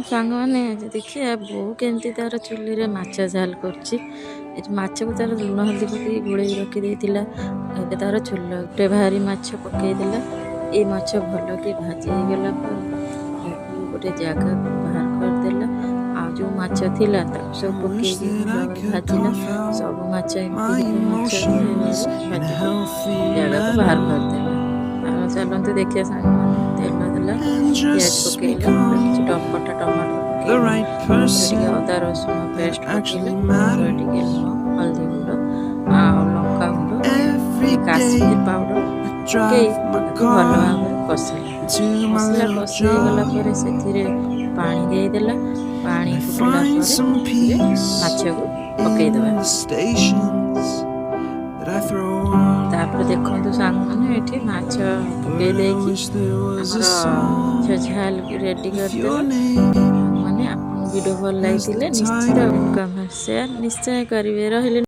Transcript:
ସାଙ୍ଗମାନେ ଦେଖିବା ବୋଉ କେମିତି ତାର ଚୁଲିରେ ମାଛ ଝାଲ କରୁଛି। ମାଛକୁ ତାର ଲୁଣ ହଳଦୀ ପକେଇ ଗୋଳେଇ ରଖିଦେଇଥିଲା। ଏବେ ତାର ଚୁଲରେ ଭାରି ମାଛ ପକେଇଦେଲା। ଏଇ ମାଛ ଭଲ କି ଭାଜି ହେଇଗଲା ପରେ ଗୋଟେ ଜାଗାକୁ ବାହାର କରିଦେଲା। ଆଉ ଯେଉଁ ମାଛ ଥିଲା ତାକୁ ସବୁ ପକେଇକି ଭାଜିଲା। ସବୁ ମାଛ ଜାଗାକୁ ବାହାର କରିଦେଲା। ଆଉ ଚାଲନ୍ତୁ ଦେଖିବା ସାଙ୍ଗମାନେ। ତେଲ ଦେଲା, ପିଆଜ ପକେଇଲା, କିଛି କଟା ଟମାଟର ପକେଇଲା, ଟିକେ ଅଦା ରସୁଣ ପେଷ୍ଟ ପକେଇଲା, ଟିକେ ଲୁଣ, ହଳଦୀ ଗୁଣ୍ଡ ଆଉ ଲଙ୍କା ଗୁଣ୍ଡ, କାଶ୍ମୀର ପାଉଡର ପକେଇ ତାକୁ ଭଲ ଭାବରେ କଷିଲା। ମସଲା କଷି ହେଇଗଲା ପରେ ସେଥିରେ ପାଣି ଦେଇଦେଲା। ପାଣି ଫୁଟିଲା ପରେ ମାଛକୁ ପକେଇଦେବା। ତାପରେ ଦେଖନ୍ତୁ ସାଙ୍ଗମାନେ ଏଠି ମାଛ ପକେଇ ଦେଇକି ଆମର ମାଛ ଝାଲ ରେଡି କରିଦେବା। ମାନେ ଆପଣଙ୍କୁ ଭିଡ଼ିଓ ଭଲ ଲାଗିଥିଲେ ନିଶ୍ଚିତ କମେଣ୍ଟ ସେୟାର ନିଶ୍ଚୟ କରିବେ। ରହିଲେ।